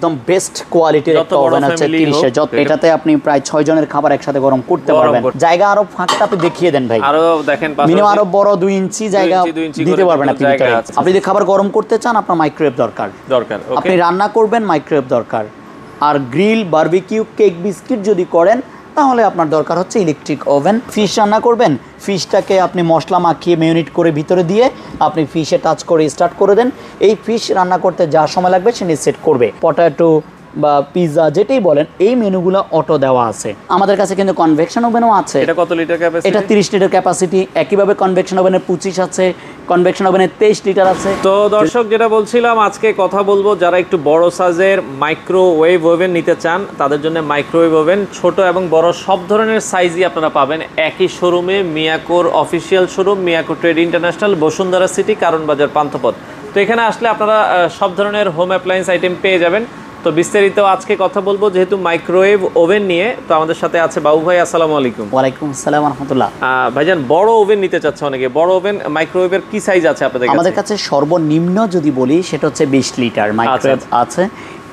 একদম বেস্ট কোয়ালিটির একটা ওভেন আছে 30 যত এটাতে আপনি প্রায় 6 জনের খাবার একসাথে গরম করতে পারবেন। জায়গা আরো ফাঁকটা আপনি দেখিয়ে দেন ভাই, আরো দেখেন মিনিমাম আরো বড় 2 ইঞ্চি জায়গা দিতে পারবেন আপনি ভিতরে। আপনি যদি খাবার গরম করতে চান আপনার মাইক্রোওয়েভ দরকার, আপনি রান্না করবেন মাইক্রোওয়েভ দরকার। আর গ্রিল, বারবিকিউ, কেক, বিস্কিট যদি করেন তাহলে আপনার দরকার হচ্ছে ইলেকট্রিক ওভেন। ফিশ রান্না করবেন, ফিশটাকে আপনি মশলা মাখিয়ে মেরিনেট করে ভিতরে দিয়ে আপনি ফিশে টাচ করে স্টার্ট করে দেন। এই ফিশ রান্না করতে যা সময় লাগবে সে সেট করবে। পটেটো বা পিৎজা যেটাই বলেন এই মেনুগুলো অটো দেওয়া আছে। আমাদের কাছে কিন্তু কনভেকশন ওভেনও আছে। এটা কত লিটার ক্যাপাসিটি? এটা 30 লিটার ক্যাপাসিটি। একইভাবে কনভেকশন ওভেনের 25 আছে, কনভেকশন ওভেনের 23 লিটার আছে। তো দর্শক যেটা বলছিলাম, আজকে কথা বলবো যারা একটু বড় সাইজের মাইক্রোওয়েভ ওভেন নিতে চান তাদের জন্য মাইক্রোওয়েভ ওভেন ছোট এবং বড় সব ধরনের সাইজই আপনারা পাবেন একই শোরুমে। মিয়াকোর official showroom, Miyako trade international, Bashundhara city, Karwan Bazar, Panthapath. তো এখানে আসলে আপনারা সব ধরনের হোম অ্যাপ্লায়েন্স আইটেম পেয়ে যাবেন। তো বিস্তারিত আজকে কথা বলবো যেহেতু মাইক্রোওয়েভ ওভেন নিয়ে। তো আমাদের সাথে আছে বাবু ভাই। আসসালামু আলাইকুম। ওয়ালাইকুম আসসালাম ওয়া রাহমাতুল্লাহ। ভাইজান, বড় ওভেন নিতে চাচ্ছে অনেকে, বড় ওভেন মাইক্রোওয়েভের কি সাইজ আছে আপনাদের কাছে? আমাদের কাছে সর্বনিম্ন যদি বলি সেটা হচ্ছে 20 লিটার মাইক্রোওয়েভ আছে।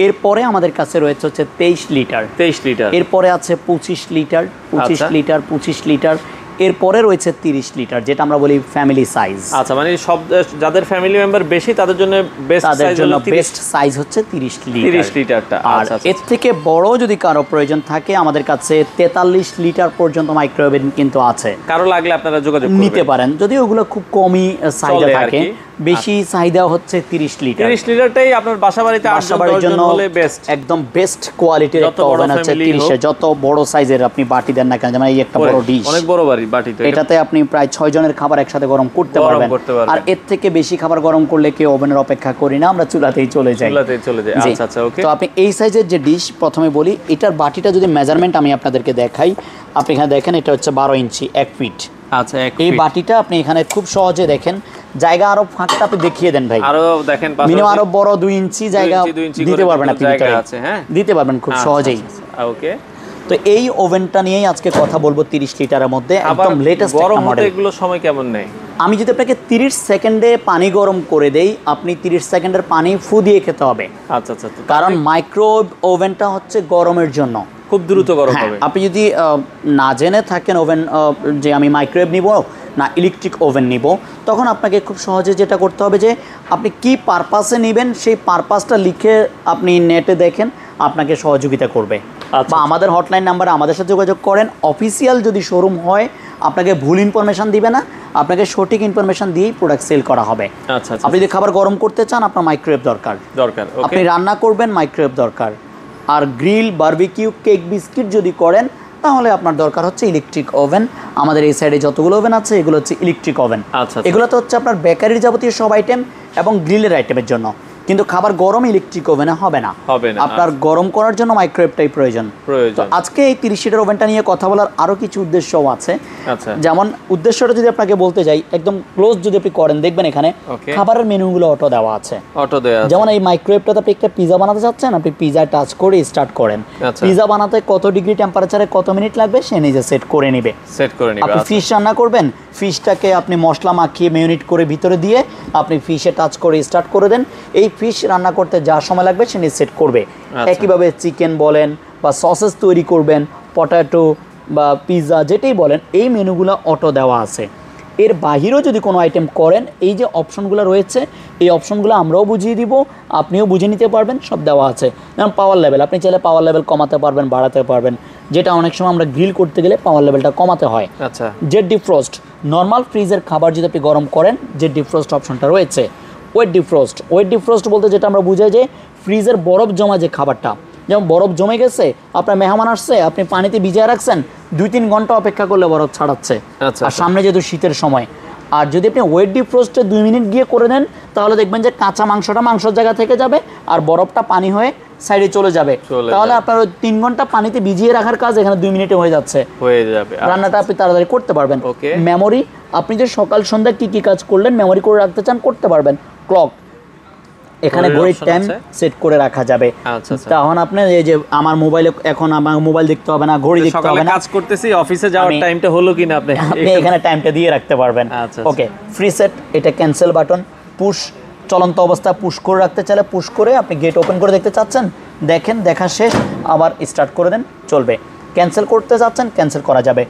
এরপরে আমাদের কাছে রয়েছে হচ্ছে 23 লিটার। এরপরে আছে 25 লিটার, 25 লিটার, 25 লিটার। এরপরে রয়েছে 30 লিটার, যেটা আমরা বলি ফ্যামিলি সাইজ। আচ্ছা, মানে সব যাদের ফ্যামিলি মেম্বার বেশি তাদের জন্য বেস্ট সাইজ হচ্ছে 30 লিটারটা। আর এর থেকে বড় যদি কারো প্রয়োজন থাকে আমাদের কাছে 43 লিটার পর্যন্ত মাইক্রোওয়েভ কিন্তু আছে। কারো লাগলে আপনারা যোগাযোগ নিতে পারেন, যদি ওগুলো খুব কমই চাহিদা থাকে। বেশি চাহিদা হচ্ছে 30 লিটার। 30 লিটারটাই আপনার বাসা বাড়িতে বাসাবাড়ির জন্য হলে বেস্ট, একদম বেস্ট কোয়ালিটির একটা ওভেন আছে 30 যত বড় সাইজের আপনি বাটি দেন না কেন, যেমন এই একটা বড় ডিশ, অনেক বড় বাটি, তো এটাতে আপনি প্রায় 6 জনের খাবার একসাথে গরম করতে পারবেন। আর এর থেকে বেশি খাবার গরম করলে কেউ ওভেনের অপেক্ষা করি না, আমরা চুলাতেই চলে যাই। আচ্ছা আচ্ছা, ওকে। তো আপনি এই সাইজের যে ডিশ, প্রথমে বলি এটার বাটিটা যদি মেজারমেন্ট আমি আপনাদেরকে দেখাই, আপনি এখানে দেখেন এটা হচ্ছে 12 ইঞ্চি 1 ফিট। আচ্ছা, এই বাটিটা আপনি এখানে খুব সহজে দেখেন, জায়গা আরো ফাঁকটা আপনি দেখিয়ে দেন ভাই, আরো দেখেন মিনিমাম আরো বড় 2 ইঞ্চি জায়গা দিতে পারবেন আপনি, দিতে পারবেন খুব সহজেই। ওকে। তো এই ওভেনটা নিয়েই আজকে কথা বলবো 30 লিটারের মধ্যে, একদম লেটেস্ট একটা মডেল। এগুলো সময় কেমন নেয়? আমি যদি আপনাকে 30 সেকেন্ডে পানি গরম করে দেই, আপনি 30 সেকেন্ডের পানি ফু দিয়ে খেতে হবে। আচ্ছা আচ্ছা, কারণ মাইক্রোওয়েভ ওভেনটা হচ্ছে গরমের জন্য, খুব দ্রুত গরম হবে। আপনি যদি না জেনে থাকেন ওভেন যে আমি মাইক্রোওয়েভ নিব না ইলেকট্রিক ওভেন নিব, তখন আপনাকে খুব সহজে যেটা করতে হবে যে আপনি কি পারপাসে নেবেন সেই পারপাসটা লিখে আপনি নেটে দেখেন, আপনাকে সহযোগিতা করবে। বা আমাদের হটলাইন নাম্বারে আমাদের সাথে যোগাযোগ করেন। অফিসিয়াল যদি শোরুম হয় আপনাকে ভুল ইনফরমেশন দিবে না, আপনাকে সঠিক ইনফরমেশন দিয়েই প্রোডাক্ট সেল করা হবে। আচ্ছা, আপনি যদি খাবার গরম করতে চান আপনার মাইক্রোওয়েভ দরকার, আপনি রান্না করবেন মাইক্রোওয়েভ দরকার। আর গ্রিল, বারবিকিউ, কেক, বিস্কিট যদি করেন তাহলে আপনার দরকার হচ্ছে ইলেকট্রিক ওভেন। আমাদের এই সাইডে যতগুলো ওভেন আছে এগুলো হচ্ছে ইলেকট্রিক ওভেন। এগুলো তো হচ্ছে আপনার বেকারির যাবতীয় সব আইটেম এবং গ্রিলের আইটেমের জন্য, কিন্তু খাবার গরম ইলেকট্রিক ওভেনে হবে না। আপনার গরম করার জন্য মাইক্রোওয়েভটাই প্রয়োজন। তো আজকে এই 30 লিটার ওভেনটা নিয়ে কথা বলার আরো কিছু উদ্দেশ্যও আছে। যেমন উদ্দেশ্যটা যদি আপনাকে বলতে যাই, একদম ক্লোজ যদি আপনি করেন দেখবেন এখানে খাবারের মেনুগুলো অটো দেওয়া আছে। যেমন এই মাইক্রোওয়েভটাতে আপনি একটা পিজা বানাতে চাচ্ছেন, আপনি পিজা টাচ করে স্টার্ট করেন। পিজা বানাতে কত ডিগ্রি টেম্পারেচারে কত মিনিট লাগবে সে নিজে সেট করে নেবে। আপনি ফিশ রান্না করবেন, ফিশটাকে আপনি মশলা মাখিয়ে মেরিনেট করে ভিতরে দিয়ে আপনি ফিশে টাচ করে স্টার্ট করে দেন। এই ফিশ রান্না করতে যা সময় লাগবে সে নিজে সেট করবে। একইভাবে চিকেন বলেন বা সসেস তৈরি করবেন, পটেটো বা পিৎজা যেটাই বলেন এই মেনুগুলো অটো দেওয়া আছে। এর বাহিরেও যদি কোনো আইটেম করেন, এই যে অপশনগুলো রয়েছে এই অপশনগুলো আমরাও বুঝিয়ে দিব, আপনিও বুঝে নিতে পারবেন, সব দেওয়া আছে। যেমন পাওয়ার লেভেল, আপনি চাইলে পাওয়ার লেভেল কমাতে পারবেন, বাড়াতে পারবেন, যেটা অনেক সময় আমরা গ্রিল করতে গেলে পাওয়ার লেভেলটা কমাতে হয়। জেট ডিফ্রস্ট, নর্মাল ফ্রিজের খাবার যদি আপনি গরম করেন জেট ডিফ্রস্ট অপশনটা রয়েছে। ওয়েট ডিফ্রস্ট বলতে যেটা আমরা বুঝাই যে ফ্রিজের বরফ জমা যে খাবারটা, যেমন বরফ জমে গেছে, আপনার মেহমান আসছে, আপনি পানিতে ভিজিয়ে রাখছেন, 2-3 ঘন্টা অপেক্ষা করলে বরফ ছাড়াচ্ছে। আর সামনে যেহেতু শীতের সময়, আর যদি আপনি ওয়েট ডিফ্রস্টে 2 মিনিট গিয়ে করে দেন তাহলে দেখবেন যে কাঁচা মাংসটা মাংসের জায়গা থেকে যাবে আর বরফটা পানি হয়ে সাইডে চলে যাবে। তাহলে আপনার 3 ঘন্টা পানিতে ভিজিয়ে রাখার কাজ এখানে 2 মিনিটে হয়ে যাচ্ছে, রান্নাটা আপনি তাড়াতাড়ি করতে পারবেন। মেমোরি, আপনি যে সকাল সন্ধ্যা কি কি কাজ করলেন মেমোরি করে রাখতে চান করতে পারবেন। ক্লক, এখানে ঘড়ির টাইম সেট করে রাখা যাবে। তখন আপনি এই যে আমার মোবাইলে, এখন আমার মোবাইল দেখতে হবে না, ঘড়ি দেখতে হবে না, কাজ করতেছি অফিসে যাওয়ার টাইমটা হলো কিনা আপনি এখানে টাইমটা দিয়ে রাখতে পারবেন। ওকে, ফ্রি সেট, এটা ক্যান্সেল বাটন, পুশ চলন্ত অবস্থায় পুশ করে রাখতে চাইলে পুশ করে আপনি গেট ওপেন করে দেখতে চাচ্ছেন, দেখেন, দেখা শেষ, আবার স্টার্ট করে দেন, চলবে। ক্যান্সেল করতে চাচ্ছেন, ক্যান্সেল করা যাবে।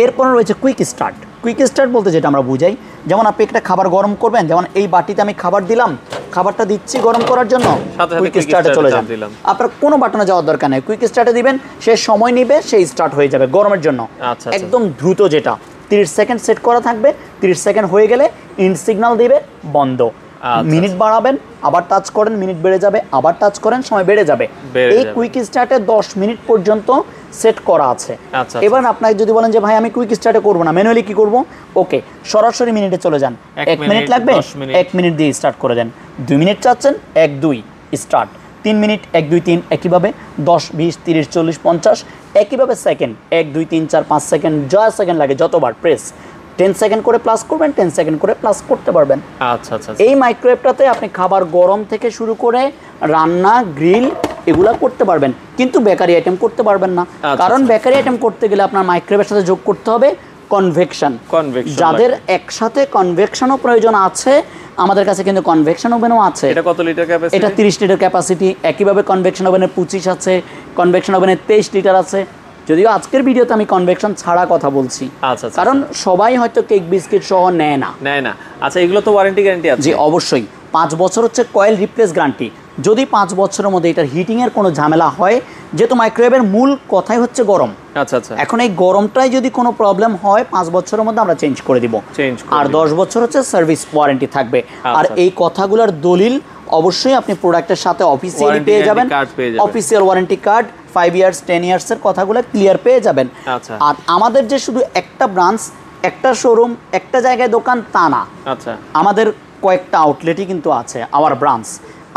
এরপর রয়েছে কুইক স্টার্ট। কুইক স্টার্ট বলতে যেটা আমরা বুঝাই, যেমন আপনি একটা খাবার গরম করবেন, যেমন এই বাটিতে আমি খাবার দিলাম, খাবারটা দিচ্ছি গরম করার জন্য, কুইক স্টার্টে চলে যান। আপনার কোনো বাটনে যাওয়ার দরকার নেই, কুইক স্টার্টে দিবেন, সে সময় নিবে, সে স্টার্ট হয়ে যাবে গরমের জন্য। একদম দ্রুত, যেটা 30 সেকেন্ড সেট করা থাকবে, 30 সেকেন্ড হয়ে গেলে ইন সিগন্যাল দিবে, বন্ধ। মিনিট বাড়াবেন, আবার টাচ করেন, মিনিট বেড়ে যাবে, আবার টাচ করেন, সময় বেড়ে যাবে। এই কুইক স্টার্টে 10 মিনিট পর্যন্ত সেট করা আছে। এবার আপনাকে যদি বলেন যে ভাই আমি কুইক স্টার্টে করবো না, ম্যানুয়ালি কি করব, ওকে, সরাসরি মিনিটে চলে যান। 1 মিনিট লাগবে, 1 মিনিট দিয়ে স্টার্ট করে দেন। 2 মিনিট চাচ্ছেন, 1 2 স্টার্ট। 3 মিনিট, 1 2 3, একইভাবে 10 20 30 40 50, একইভাবে সেকেন্ড 1 2 3 4 5 সেকেন্ড, যা সেকেন্ড লাগে যতবার প্রেস, 10 সেকেন্ড করে প্লাস করবেন, 10 সেকেন্ড করে প্লাস করতে পারবেন। আচ্ছা আচ্ছা। এই মাইক্রোওয়েভটাতে আপনি খাবার গরম থেকে শুরু করে রান্না, গ্রিল এগুলা করতে পারবেন, কিন্তু বেকারি আইটেম করতে পারবেন না। কারণ বেকারি আইটেম করতে গেলে আপনার মাইক্রোওয়েভের সাথে যোগ করতে হবে কনভেকশন। যাদের একসাথে কনভেকশনও প্রয়োজন আছে, আমাদের কাছে কিন্তু কনভেকশন ওভেনও আছে। এটা কত লিটার ক্যাপাসিটি? এটা 30 লিটার ক্যাপাসিটি। একইভাবে কনভেকশন ওভেনের 25 আছে, কনভেকশন ওভেনের 23 লিটার আছে। যদিও আজকের ভিডিওতে আমি কনভেকশন ছাড়া কথা বলছি, কারণ সবাই হয়তো কেক বিস্কিট সহ নেয় না। আচ্ছা, এগুলো তো ওয়ারেন্টি গ্যারান্টি আছে? জি অবশ্যই, 5 বছর হচ্ছে কয়েল রিপ্লেস গ্যারান্টি। যদি 5 বছরের মধ্যে এটার হিটিংয়ের কোনো ঝামেলা হয়, যেহেতু মাইক্রোওয়েভের মূল কথাই হচ্ছে গরম, আচ্ছা আচ্ছা, এখন এই গরমটাই যদি কোনো প্রবলেম হয় 5 বছরের মধ্যে আমরা চেঞ্জ করে দিব। আর 10 বছর হচ্ছে সার্ভিস ওয়ারেন্টি থাকবে। আর এই কথাগুলোর দলিল অবশ্যই আপনি প্রোডাক্টের সাথে অফিসিয়ালি পেয়ে যাবেন, অফিসিয়াল ওয়ারেন্টি কার্ড 5 ইয়ার্স 10 ইয়ার্সের কথাগুলো ক্লিয়ার পেয়ে যাবেন। আর আমাদের যে শুধু একটা ব্রাঞ্চ, একটা শোরুম, একটা জায়গায় দোকান তা না, আচ্ছা, আমাদের কয়েকটা আউটলেটই কিন্তু আছে। আওয়ার ব্রাঞ্চ,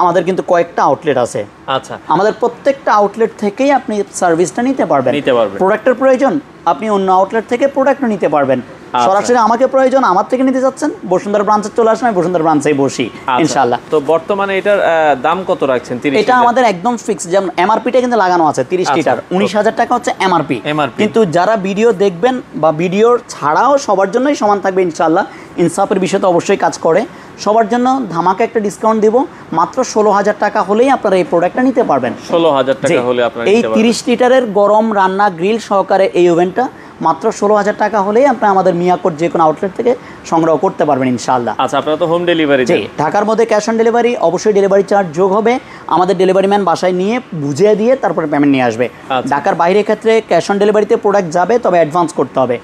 আমাদের কিন্তু কয়েকটা আউটলেট আছে। আচ্ছা, আমাদের প্রত্যেকটা আউটলেট থেকেই আপনি সার্ভিসটা নিতে পারবেন। প্রোডাক্টের প্রয়োজন, আপনি অন্য আউটলেট থেকে প্রোডাক্টও নিতে পারবেন। সরাসরি আমাকে প্রয়োজন, আমার থেকে নিতে যাচ্ছেন, বসুন্ধরা ব্রাঞ্চে চলে আসেন, আমি বসুন্ধরা ব্রাঞ্চেই বসি ইনশাআল্লাহ। তো বর্তমানে এটার দাম কত রাখছেন? এটা আমাদের একদম ফিক্স, যেমন এমআরপিটা কিন্তু লাগানো আছে 30 লিটার 19,000 টাকা হচ্ছে এমআরপি। কিন্তু যারা ভিডিও দেখবেন বা ভিডিওর ছাড়াও সবার জন্যই সমান থাকবে ইনশাআল্লাহ। ইনসাফের বিষয়ে তো অবশ্যই কাজ করে, সবার জন্য ধামাকা একটা ডিসকাউন্ট দিব। মাত্র 16,000 টাকা হলেই আপনারা এই প্রোডাক্টটা নিতে পারবেন। 16,000 টাকা হলে আপনারা এই 30 লিটারের গরম রান্না গ্রিল সহকারে এই ওভেনটা মাত্র 16,000 টাকা হলেই আপনি আমাদের মিয়াকোট যে কোনো আউটলেট থেকে সংগ্রহ করতে পারবেন ইনশাআল্লাহ। আচ্ছা, আপনারা তো হোম ডেলিভারি? জি, ঢাকার মধ্যে ক্যাশ অন ডেলিভারি, অবশ্যই ডেলিভারি চার্জ যোগ হবে। আমাদের ডেলিভারি ম্যান বাসায় নিয়ে বুঝিয়ে দিয়ে তারপরে পেমেন্ট নিয়ে আসবে। ঢাকার বাইরের ক্ষেত্রে ক্যাশ অন ডেলিভারিতে প্রোডাক্ট যাবে, তবে অ্যাডভান্স করতে হবে,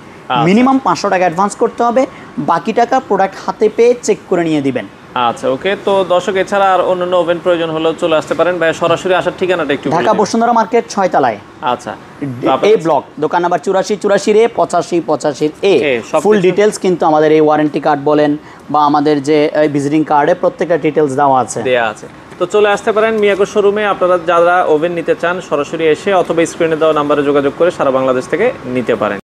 মিনিমাম 500 টাকা অ্যাডভান্স করতে হবে। বাকি টাকা প্রোডাক্ট হাতে পেয়ে চেক করে নিয়ে দিবেন। আচ্ছা, ওকে। তো দর্শক, এছাড়া আর অন্যান্য ওভেন প্রয়োজন হলেও চলে আসতে পারেন। ভাই সরাসরি আসার ঠিকানাটা একটু? ঢাকা বসুন্ধরা মার্কেট 6 তলায়। আচ্ছা, এই ব্লক, দোকান নাম্বার 84 এ 85 এ। ফুল ডিটেলস কিন্তু আমাদের এই ওয়ারেন্টি কার্ড বলেন বা আমাদের যে ভিজিটিং কার্ডে প্রত্যেকটা ডিটেলস দেওয়া আছে। তো চলে আসতে পারেন মিয়াকো শোরুমে। আপনারা যারা ওভেন নিতে চান সরাসরি এসে অথবা স্ক্রিনে দেওয়া নাম্বারে যোগাযোগ করে সারা বাংলাদেশ থেকে নিতে পারেন।